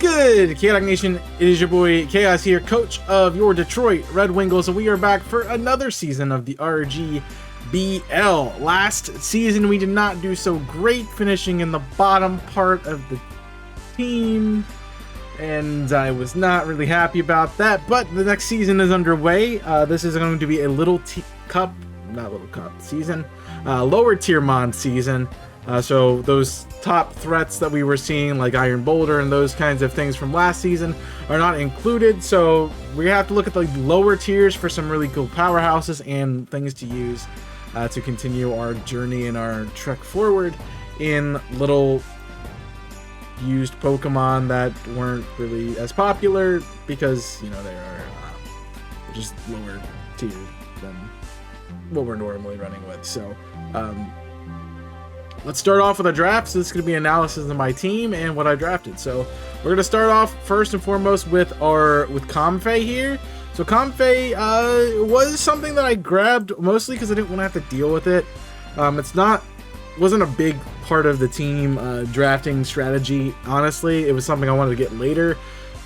good, Chaotic Nation? It is your boy Chaos here, coach of your Detroit Red Wingulls, and we are back for another season of the RGBL. Last season we did not do so great, finishing in the bottom part of the team, and I was not really happy about that, but the next season is underway. This is going to be a lower tier mod season. So those top threats that we were seeing, like Iron Boulder and those kinds of things from last season, are not included. So we have to look at the lower tiers for some really cool powerhouses and things to use to continue our journey and our trek forward in little used Pokemon that weren't really as popular because, you know, they are just lower tier than what we're normally running with. So let's start off with a draft. So this is going to be analysis of my team and what I drafted. So we're going to start off first and foremost with Comfey here. So Comfey was something that I grabbed mostly because I didn't want to have to deal with it. Wasn't a big part of the team drafting strategy, honestly. It was something I wanted to get later,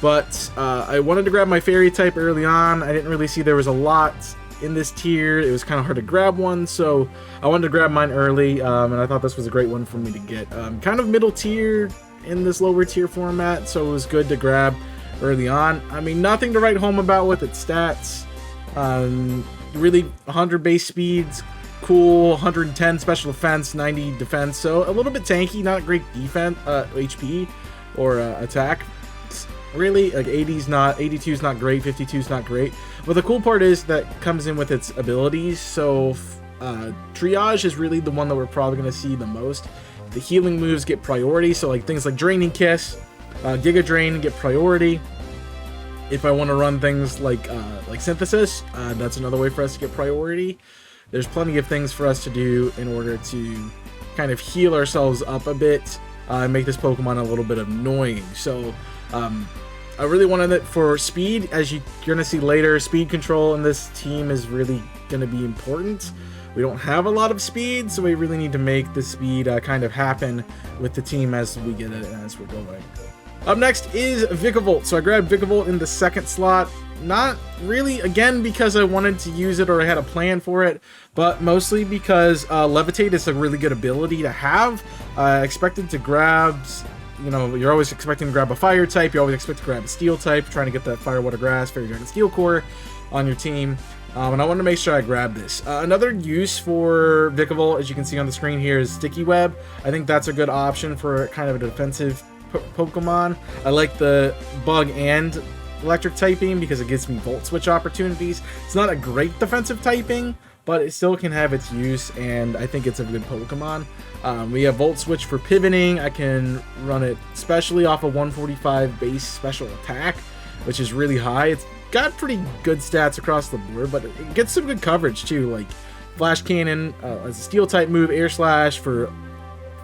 but I wanted to grab my fairy type early on. I didn't really see there was a lot in this tier. It was kind of hard to grab one, so I wanted to grab mine early, and I thought this was a great one for me to get. Kind of middle tier in this lower tier format, so it was good to grab early on. I mean, nothing to write home about with its stats. Really 100 base speeds, cool, 110 special defense, 90 defense, so a little bit tanky, not great defense, HP or attack. Really, like 82's not great, 52's not great. But the cool part is that comes in with its abilities. So Triage is really the one that we're probably going to see the most. The healing moves get priority, so like things like Draining Kiss, Giga Drain get priority. If I want to run things like Synthesis, that's another way for us to get priority. There's plenty of things for us to do in order to kind of heal ourselves up a bit and make this Pokemon a little bit annoying. So I really wanted it for speed. As you're going to see later, speed control in this team is really going to be important. We don't have a lot of speed, so we really need to make the speed kind of happen with the team as we get it as we're going. Up next is Vikavolt. So I grabbed Vikavolt in the second slot. Not really, again, because I wanted to use it or I had a plan for it, but mostly because Levitate is a really good ability to have. I expected to grab... You know, you're always expecting to grab a fire type. You always expect to grab a steel type, trying to get that fire, water, grass, fairy dragon, steel core on your team. And I wanted to make sure I grab this. Another use for Vikavolt, as you can see on the screen here, is Sticky Web. I think that's a good option for kind of a defensive Pokemon. I like the bug and electric typing because it gives me Volt Switch opportunities. It's not a great defensive typing, but it still can have its use, and I think it's a good Pokemon. We have Volt Switch for pivoting. I can run it especially off a 145 base special attack, which is really high. It's got pretty good stats across the board, but it gets some good coverage too, like Flash Cannon as a steel type move, Air Slash for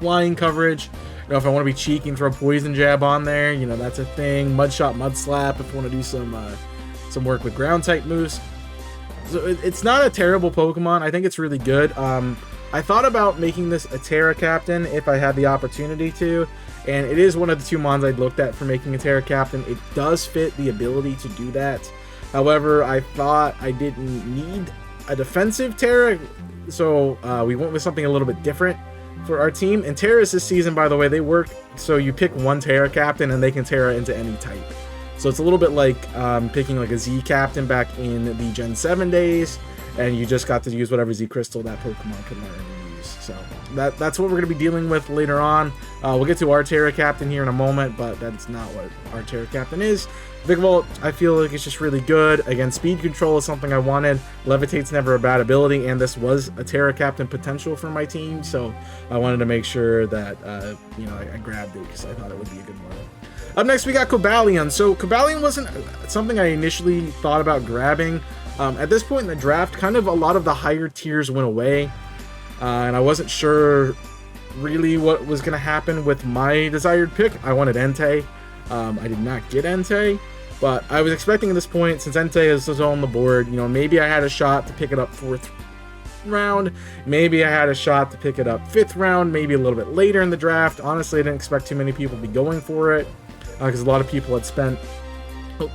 flying coverage. You know, if I want to be cheeky and throw Poison Jab on there, you know, that's a thing. Mud Shot, Mud Slap if I want to do some work with ground type moves. So it's not a terrible Pokemon. I think it's really good. I thought about making this a Terra Captain if I had the opportunity to, and it is one of the two mons I'd looked at for making a Terra Captain. It does fit the ability to do that. However, I thought I didn't need a defensive Terra, so we went with something a little bit different for our team. And Terras this season, by the way, they work so you pick one Terra Captain and they can Terra into any type. So it's a little bit like picking like a Z Captain back in the Gen 7 days, and you just got to use whatever Z Crystal that Pokemon could learn and use. So that's what we're going to be dealing with later on. We'll get to our Terra Captain here in a moment, but that's not what our Terra Captain is. Vikavolt, I feel like it's just really good. Again, speed control is something I wanted. Levitate's never a bad ability, and this was a Terra Captain potential for my team, so I wanted to make sure that you know, I grabbed it because I thought it would be a good one. Up next, we got Cobalion. So Cobalion wasn't something I initially thought about grabbing. At this point in the draft, kind of a lot of the higher tiers went away, and I wasn't sure really what was going to happen with my desired pick. I wanted Entei. I did not get Entei, but I was expecting at this point, since Entei is still on the board, you know, maybe I had a shot to pick it up 4th round. Maybe I had a shot to pick it up 5th round, maybe a little bit later in the draft. Honestly, I didn't expect too many people to be going for it. because a lot of people had spent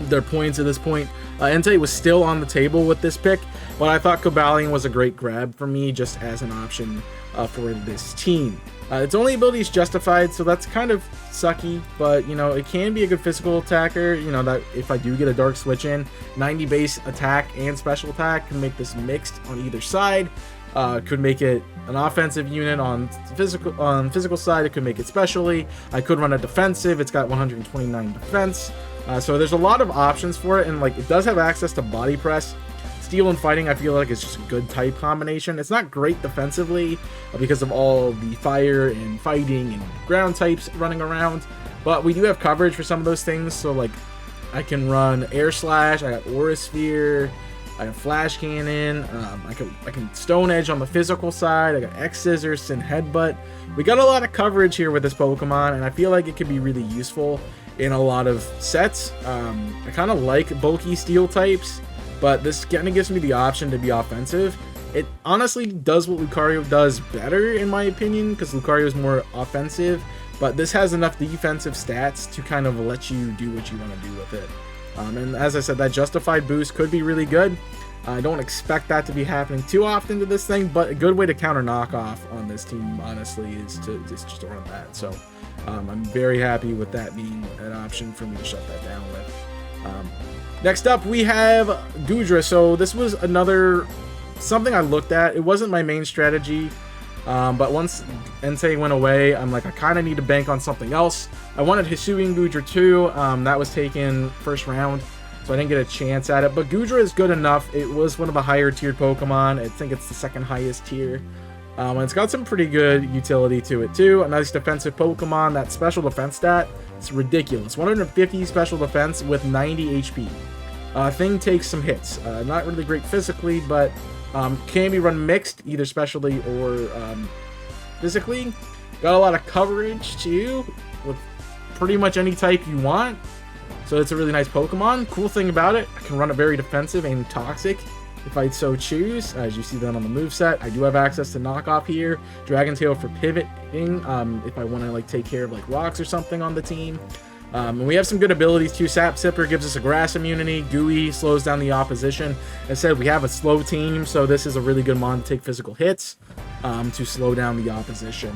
their points at this point. Entei was still on the table with this pick, but I thought Cobalion was a great grab for me just as an option for this team. Its only ability is Justified, so that's kind of sucky, but, you know, it can be a good physical attacker. You know, that if I do get a Dark Switch in, 90 base attack and special attack can make this mixed on either side. Could make it an offensive unit on physical side. It could make it specially. I could run a defensive. It's got 129 defense. So there's a lot of options for it, and like it does have access to body press. Steel and fighting, I feel like it's just a good type combination. It's not great defensively because of all the fire and fighting and ground types running around, but we do have coverage for some of those things. So like I can run Air Slash, I got Aura Sphere, I have Flash Cannon, I can Stone Edge on the physical side, I got X Scissors and Headbutt. We got a lot of coverage here with this Pokemon, and I feel like it could be really useful in a lot of sets. I kind of like bulky steel types, but this kind of gives me the option to be offensive. It honestly does what Lucario does better, in my opinion, because Lucario is more offensive, but this has enough defensive stats to kind of let you do what you want to do with it. And as I said, that Justified boost could be really good. I don't expect that to be happening too often to this thing, but a good way to counter knockoff on this team, honestly, is just to run that. So I'm very happy with that being an option for me to shut that down with. Next up, we have Goodra. So this was something I looked at. It wasn't my main strategy, but once Entei went away, I'm like, I kind of need to bank on something else. I wanted Hisuian Goodra too. That was taken first round, so I didn't get a chance at it. But Goodra is good enough. It was one of the higher tiered Pokemon. I think it's the second highest tier. And it's got some pretty good utility to it too. A nice defensive Pokemon. That special defense stat, it's ridiculous. 150 special defense with 90 HP. Thing takes some hits. Not really great physically, but can be run mixed, either specially or physically. Got a lot of coverage too, with pretty much any type you want. So it's a really nice Pokemon. Cool thing about it, I can run it very defensive and toxic if I so choose. As you see that on the moveset, I do have access to knockoff here. Dragon Tail for pivoting, if I want to like take care of like rocks or something on the team. And we have some good abilities too. Sap Sipper gives us a grass immunity. Gooey slows down the opposition. As I said, we have a slow team, so this is a really good mon to take physical hits to slow down the opposition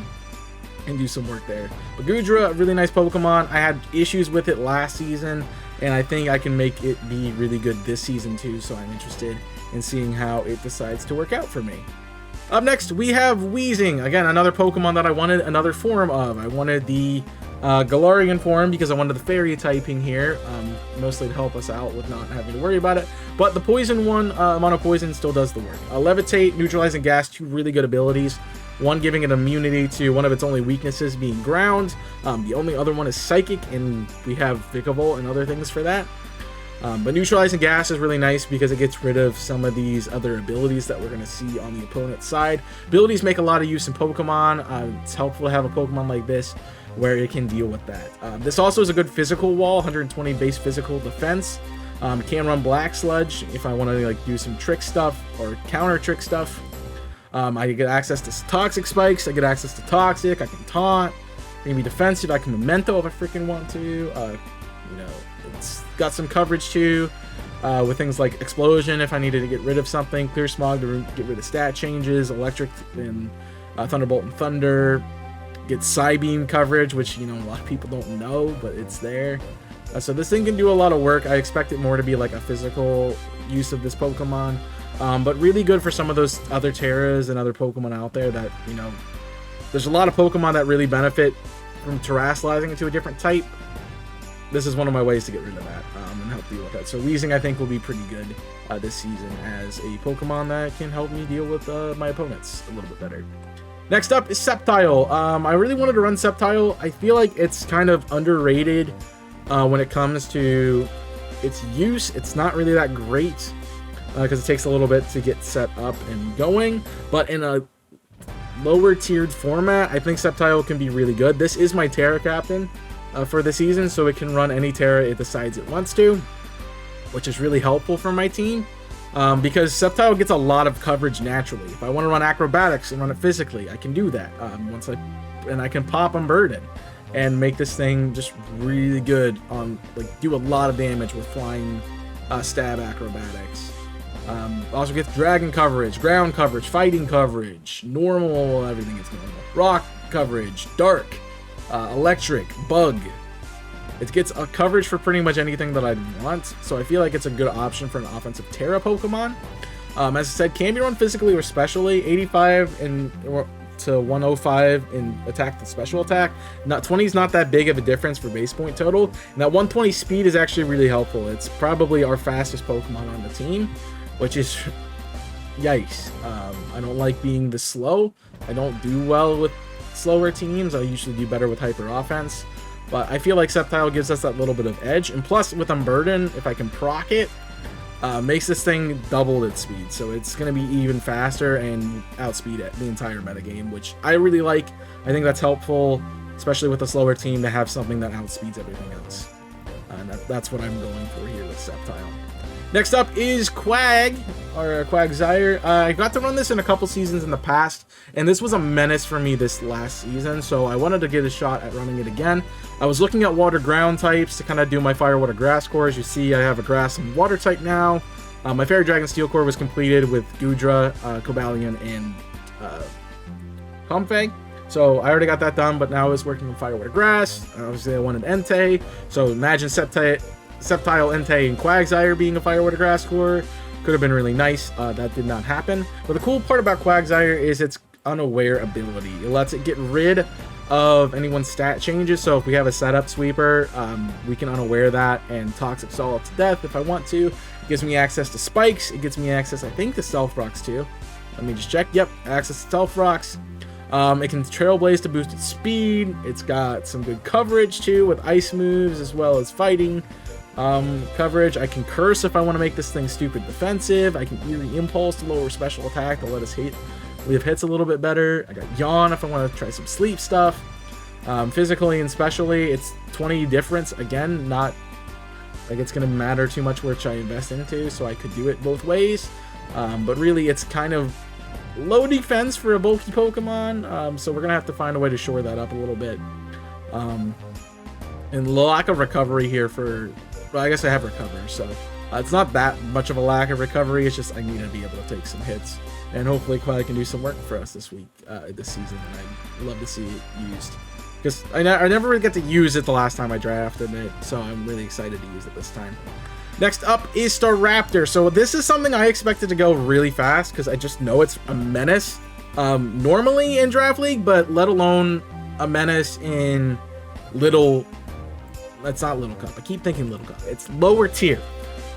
and do some work there. But Goodra, a really nice Pokemon. I had issues with it last season, and I think I can make it be really good this season too, so I'm interested in seeing how it decides to work out for me. Up next, we have Weezing. Again, another Pokemon that I wanted another form of. I wanted the Galarian form because I wanted the fairy typing here, mostly to help us out with not having to worry about it. But the poison one, Mono Poison, still does the work. Levitate, Neutralizing Gas, two really good abilities. One giving it immunity to one of its only weaknesses being ground. The only other one is Psychic, and we have Vikavolt and other things for that. But Neutralizing Gas is really nice because it gets rid of some of these other abilities that we're going to see on the opponent's side. Abilities make a lot of use in Pokemon. It's helpful to have a Pokemon like this where it can deal with that. This also is a good physical wall, 120 base physical defense. Can run Black Sludge if I want to like do some trick stuff or counter trick stuff. I get access to Toxic Spikes. I get access to Toxic. I can Taunt. I can be defensive. I can Memento if I freaking want to. You know, it's got some coverage too with things like Explosion if I needed to get rid of something. Clear Smog to get rid of stat changes. Electric and Thunderbolt and Thunder. Get Psybeam coverage, which, you know, a lot of people don't know, but it's there. So this thing can do a lot of work. I expect it more to be like a physical use of this Pokemon. But really good for some of those other Terras and other Pokemon out there that, you know, there's a lot of Pokemon that really benefit from terrestrializing into a different type. This is one of my ways to get rid of that and help deal with that. So Weezing, I think, will be pretty good this season as a Pokemon that can help me deal with my opponents a little bit better. Next up is Sceptile. I really wanted to run Sceptile. I feel like it's kind of underrated when it comes to its use. It's not really that great because it takes a little bit to get set up and going. But in a lower tiered format, I think Sceptile can be really good. This is my Terra Captain for the season, so it can run any Terra it decides it wants to, which is really helpful for my team. Because Sceptile gets a lot of coverage naturally. If I want to run Acrobatics and run it physically, I can do that. I can pop Unburden and make this thing just really good on, like, do a lot of damage with flying stab acrobatics. Also gets dragon coverage, ground coverage, fighting coverage, normal, everything is normal. Rock coverage, dark, electric, bug. It gets a coverage for pretty much anything that I'd want, so I feel like it's a good option for an offensive Terra Pokemon. As I said, can be run physically or specially. 85 to 105 in attack to special attack. 20 is not that big of a difference for base point total. And that 120 speed is actually really helpful. It's probably our fastest Pokemon on the team, which is yikes. I don't like being this slow. I don't do well with slower teams. I usually do better with hyper offense. But I feel like Sceptile gives us that little bit of edge. And plus, with Unburden, if I can proc it, makes this thing double its speed, so it's going to be even faster and outspeed it the entire metagame, which I really like. I think that's helpful, especially with a slower team, to have something that outspeeds everything else. And that's what I'm going for here with Sceptile. Next up is Quag, or Quagsire. I got to run this in a couple seasons in the past, and this was a menace for me this last season, so I wanted to get a shot at running it again. I was looking at water ground types to kind of do my fire, water, grass cores. You see I have a grass and water type now. My Fairy Dragon Steel core was completed with Goodra, Cobalion, and Comfey. So I already got that done, but now I was working on fire, water, grass. Obviously I wanted Entei, so imagine Sceptile, Entei, and Quagsire being a fire, water, grass core. Could have been really nice. That did not happen. But the cool part about Quagsire is its unaware ability. It lets it get rid of anyone's stat changes. So if we have a setup sweeper, we can unaware that and Toxic Solid to death if I want to. It gives me access to spikes. It gives me access, I think, to Stealth Rocks too. Let me just check. Yep, access to Stealth Rocks. It can Trailblaze to boost its speed. It's got some good coverage too with ice moves as well as fighting coverage. I can Curse if I want to make this thing stupid defensive. I can Eerie Impulse to lower special attack to let us leave hits a little bit better. I got Yawn if I want to try some sleep stuff. Physically and specially, it's 20 difference. Again, not like it's going to matter too much which I invest into, so I could do it both ways. But really, it's kind of low defense for a bulky Pokemon, so we're going to have to find a way to shore that up a little bit. And lack of recovery here for... Well, I guess I have recover, so it's not that much of a lack of recovery. It's just I need to be able to take some hits. And hopefully Quag can do some work for us this week, this season, and I'd love to see it used. Because I never really get to use it the last time I drafted it, so I'm really excited to use it this time. Next up is Staraptor. So this is something I expected to go really fast, because I just know it's a menace normally in Draft League, but let alone a menace in Little... It's not Little Cup. I keep thinking Little Cup. It's lower tier.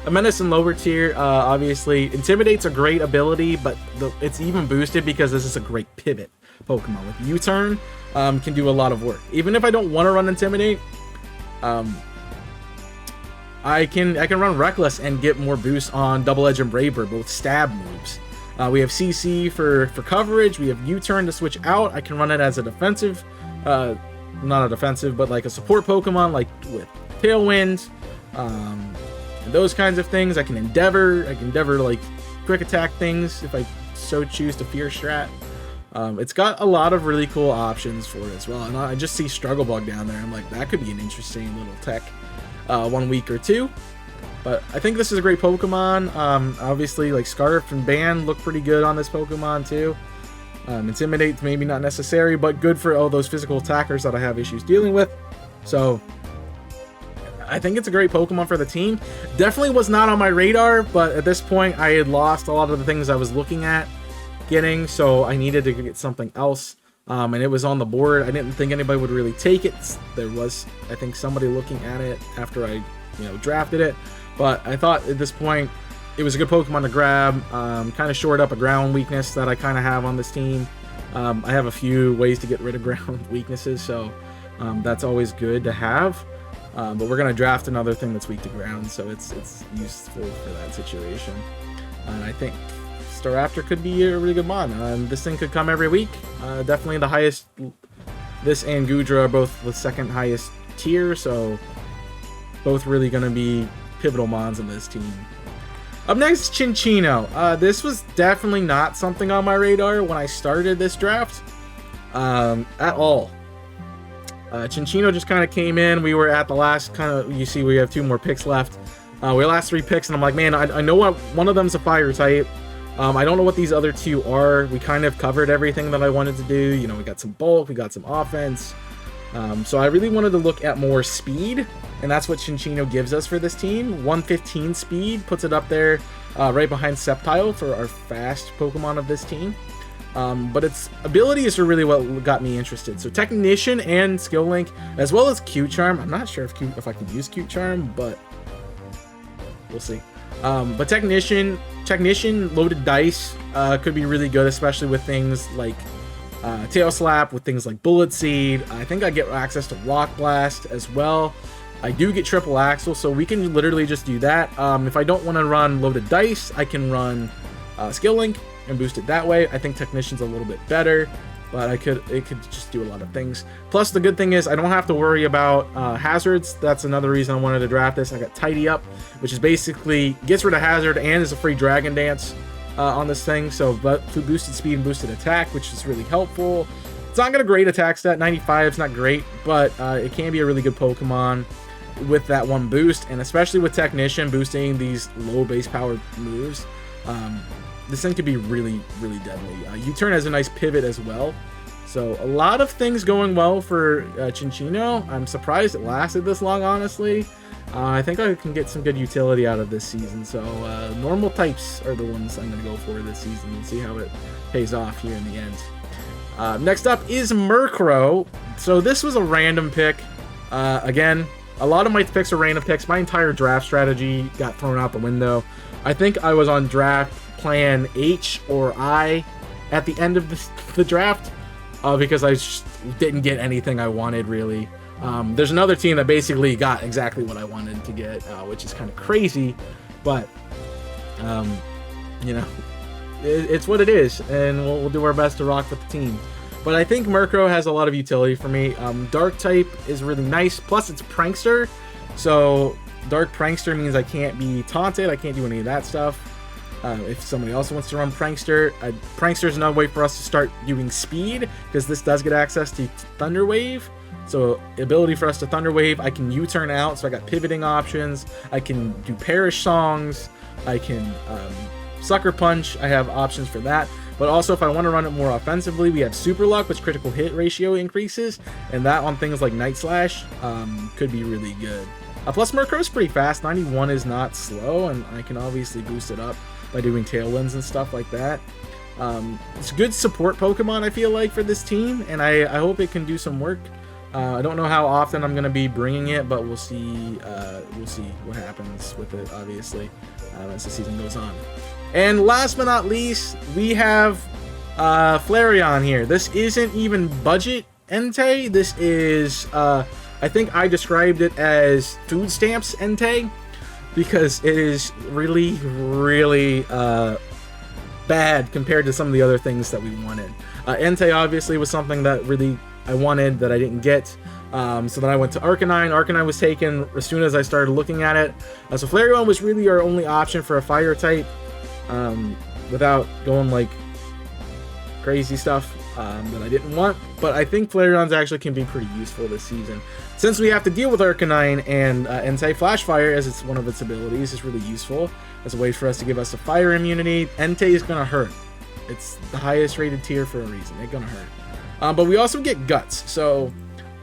A menace in lower tier, obviously, Intimidate's a great ability, but it's even boosted because this is a great pivot Pokemon. With U-Turn, can do a lot of work. Even if I don't want to run Intimidate, I can run Reckless and get more boost on Double Edge and Brave Bird, both stab moves. We have CC for coverage. We have U-Turn to switch out. I can run it as a defensive, not a defensive, but like a support Pokemon, like with Tailwind. And those kinds of things. I can endeavor like quick attack things if I so choose to fear strat. It's got a lot of really cool options for it as well. And I just see Struggle Bug down there. I'm like, that could be an interesting little tech 1 week or two. But I think this is a great Pokemon. Obviously, like Scarf and Ban look pretty good on this Pokemon too. Intimidate's maybe not necessary, but good for all those physical attackers that I have issues dealing with. So I think it's a great Pokemon for the team. Definitely was not on my radar, but at this point I had lost a lot of the things I was looking at getting, so I needed to get something else. And it was on the board. I didn't think anybody would really take it. There was, I think, somebody looking at it after I, drafted it. But I thought at this point it was a good Pokemon to grab. Kind of shored up a ground weakness that I kind of have on this team. I have a few ways to get rid of ground weaknesses, so that's always good to have. But we're going to draft another thing that's weak to ground, so it's useful for that situation. And I think Staraptor could be a really good mon. This thing could come every week. Definitely the highest. This and Goodra are both the second highest tier, so both really going to be pivotal mons in this team. Up next, Chinchino. This was definitely not something on my radar when I started this draft at all. Chinchino just kind of came in. We were at the last kind of, you see we have 2 more picks left. We have last 3 picks, and I'm like, man, I know what one of them's a fire type. I don't know what these other 2 are. We kind of covered everything that I wanted to do. You know, we got some bulk, we got some offense. So I really wanted to look at more speed, and that's what Chinchino gives us for this team. 115 speed puts it up there right behind Sceptile for our fast Pokemon of this team. But its abilities are really what got me interested. So Technician and Skill Link, as well as Cute Charm. I'm not sure if I could use Cute Charm, but we'll see. But Technician loaded dice could be really good, especially with things like Tail Slap, with things like Bullet Seed. I think I get access to Rock Blast as well. I do get Triple Axle, so we can literally just do that. If I don't want to run loaded dice, I can run Skill Link and boost it that way. I think Technician's a little bit better, but it could just do a lot of things. Plus, the good thing is I don't have to worry about hazards. That's another reason I wanted to draft this. I got Tidy Up, which is basically gets rid of hazard and is a free Dragon Dance on this thing. So, but boosted speed and boosted attack, which is really helpful. It's not got a great attack stat. 95 is not great, but it can be a really good Pokemon with that one boost, and especially with Technician boosting these low base power moves. This thing could be really, really deadly. U-turn has a nice pivot as well. So a lot of things going well for Chinchino. I'm surprised it lasted this long, honestly. I think I can get some good utility out of this season. So normal types are the ones I'm going to go for this season and see how it pays off here in the end. Next up is Murkrow. So this was a random pick. Again, a lot of my picks are random picks. My entire draft strategy got thrown out the window. I think I was on draft plan H or I at the end of the draft because I just didn't get anything I wanted, really. There's another team that basically got exactly what I wanted to get, which is kind of crazy, but you know, it's what it is, and we'll do our best to rock with the team. But I think Murkrow has a lot of utility for me. Dark type is really nice, plus it's Prankster, so Dark Prankster means I can't be taunted, I can't do any of that stuff. If somebody else wants to run Prankster, Prankster is another way for us to start doing speed, because this does get access to Thunder Wave. So ability for us to Thunder Wave, I can U-turn out, so I got pivoting options. I can do Perish Songs. I can Sucker Punch. I have options for that. But also, if I want to run it more offensively, we have Super Luck, which critical hit ratio increases, and that on things like Night Slash could be really good. Plus, Murkrow's pretty fast. 91 is not slow, and I can obviously boost it up by doing Tailwinds and stuff like that. It's a good support Pokemon, I feel like, for this team, and I hope it can do some work. I don't know how often I'm going to be bringing it, but we'll see what happens with it, obviously, as the season goes on. And last but not least, we have Flareon here. This isn't even budget Entei. This is, I think I described it as food stamps Entei, because it is really, really bad compared to some of the other things that we wanted. Entei obviously was something that really I wanted that I didn't get. So then I went to Arcanine. Arcanine was taken as soon as I started looking at it. So Flareon was really our only option for a fire type, without going like crazy stuff that I didn't want. But I think Flareon's actually can be pretty useful this season. Since we have to deal with Arcanine and Entei, Flash Fire, as it's one of its abilities, is really useful as a way for us to give us a fire immunity. Entei is going to hurt. It's the highest rated tier for a reason. It's going to hurt. But we also get Guts. So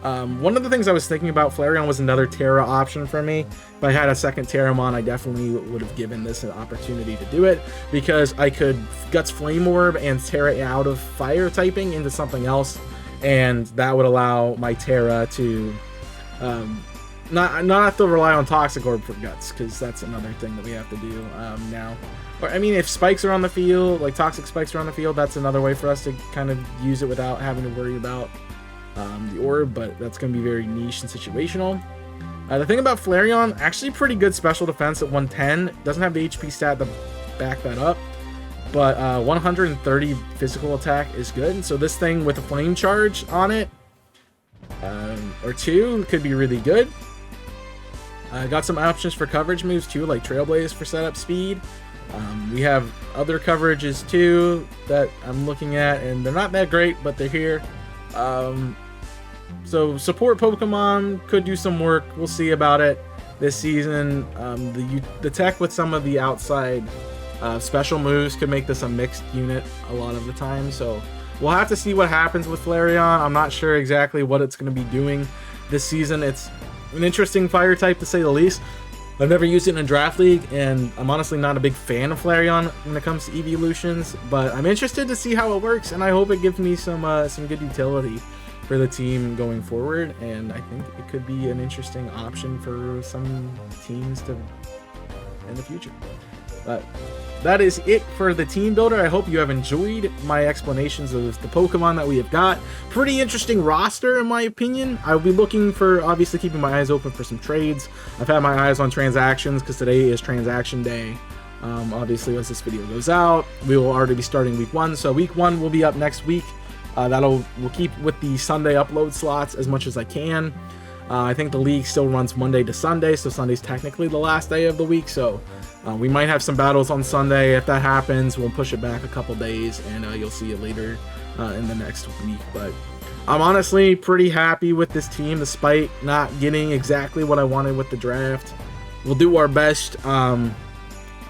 one of the things I was thinking about, Flareon was another Terra option for me. If I had a second Terramon, I definitely would have given this an opportunity to do it, because I could Guts Flame Orb and Terra out of fire typing into something else, and that would allow my Terra to not have to rely on Toxic Orb for Guts, because that's another thing that we have to do now. Or, I mean, if spikes are on the field, like toxic spikes are on the field, that's another way for us to kind of use it without having to worry about the orb, but that's going to be very niche and situational. The thing about Flareon, actually pretty good special defense at 110. Doesn't have the HP stat to back that up, but 130 physical attack is good. And so this thing with a flame charge on it, or two, could be really good. Got some options for coverage moves too, like Trailblaze for setup speed. We have other coverages too that I'm looking at, and they're not that great, but they're here. So support Pokemon could do some work. We'll see about it this season. The tech with some of the outside special moves could make this a mixed unit a lot of the time. So we'll have to see what happens with Flareon. I'm not sure exactly what it's going to be doing this season. It's an interesting fire type to say the least. I've never used it in a draft league, and I'm honestly not a big fan of Flareon when it comes to evolutions, but I'm interested to see how it works, and I hope it gives me some good utility for the team going forward, and I think it could be an interesting option for some teams to in the future. But that is it for the team builder. I hope you have enjoyed my explanations of the Pokemon that we have got. Pretty interesting roster, in my opinion. I'll be looking for, obviously, keeping my eyes open for some trades. I've had my eyes on transactions because today is transaction day. Obviously, once this video goes out, we will already be starting week 1. So week 1 will be up next week. We'll keep with the Sunday upload slots as much as I can. I think the league still runs Monday to Sunday, so Sunday's technically the last day of the week. So we might have some battles on Sunday. If that happens, we'll push it back a couple days, and you'll see it later in the next week. But I'm honestly pretty happy with this team, despite not getting exactly what I wanted with the draft. We'll do our best. I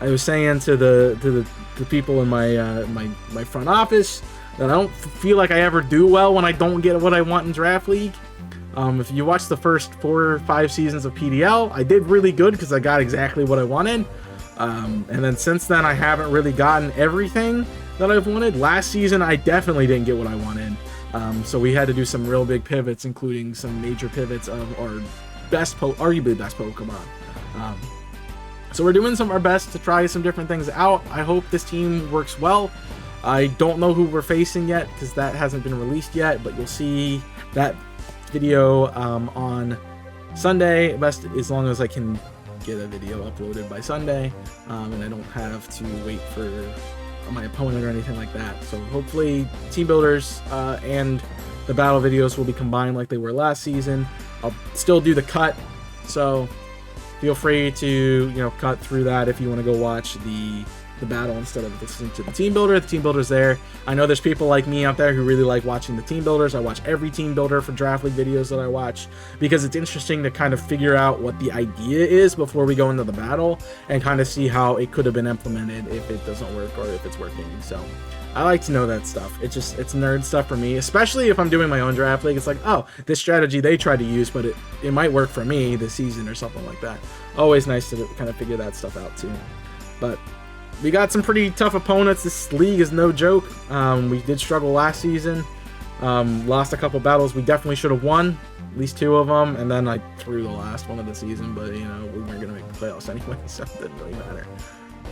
was saying to the people in my front office that I don't feel like I ever do well when I don't get what I want in draft league. If you watch the first 4 or 5 seasons of PDL, I did really good because I got exactly what I wanted. And then since then, I haven't really gotten everything that I've wanted. Last season, I definitely didn't get what I wanted. So we had to do some real big pivots, including some major pivots of our arguably best Pokemon. So we're doing our best to try some different things out. I hope this team works well. I don't know who we're facing yet because that hasn't been released yet, but you'll see that video on Sunday, best as long as I can get a video uploaded by Sunday, and I don't have to wait for my opponent or anything like that. So hopefully team builders and the battle videos will be combined like they were last season. I'll still do the cut, so feel free to cut through that if you want to go watch the battle instead of listening to the team builder. The team builder's there. I know there's people like me out there who really like watching the team builders. I watch every team builder for draft league videos that I watch because it's interesting to kind of figure out what the idea is before we go into the battle and kind of see how it could have been implemented if it doesn't work or if it's working. So I like to know that stuff. It's nerd stuff for me, especially if I'm doing my own draft league. It's like, oh, this strategy they tried to use, but it might work for me this season or something like that. Always nice to kind of figure that stuff out too. But we got some pretty tough opponents. This league is no joke. We did struggle last season. Lost a couple battles we definitely should have won, at least 2 of them, and then I threw the last one of the season, but we weren't going to make the playoffs anyway, so it didn't really matter.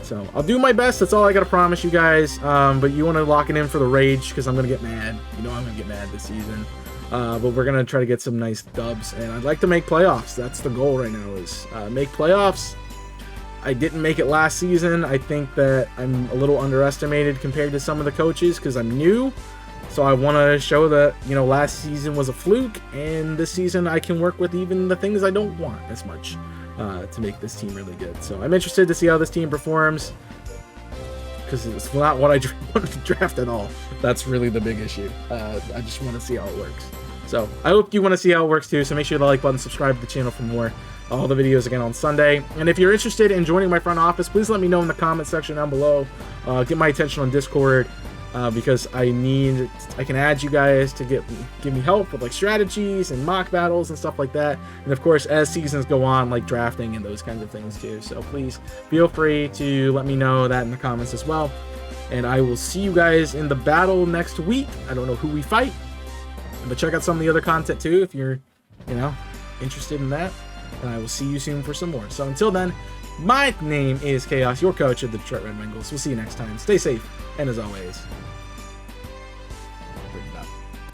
So I'll do my best. That's all I got to promise you guys. But you want to lock it in for the rage because I'm going to get mad. I'm going to get mad this season. But we're going to try to get some nice dubs, and I'd like to make playoffs. That's the goal right now, is make playoffs. I didn't make it last season. I think that I'm a little underestimated compared to some of the coaches because I'm new. So I want to show that, last season was a fluke, and this season I can work with even the things I don't want as much to make this team really good. So I'm interested to see how this team performs because it's not what I wanted to draft at all. That's really the big issue. I just want to see how it works. So I hope you want to see how it works too. So make sure to like button, subscribe to the channel for more. All the videos again on Sunday. And if you're interested in joining my front office, please let me know in the comment section down below. Get my attention on Discord because I can add you guys to give me help with like strategies and mock battles and stuff like that. And of course, as seasons go on, like drafting and those kinds of things too. So please feel free to let me know that in the comments as well. And I will see you guys in the battle next week. I don't know who we fight, but check out some of the other content too if you're, interested in that. And I will see you soon for some more. So until then, my name is Chaos, your coach of the Detroit Red Wingulls. We'll see you next time. Stay safe, and as always,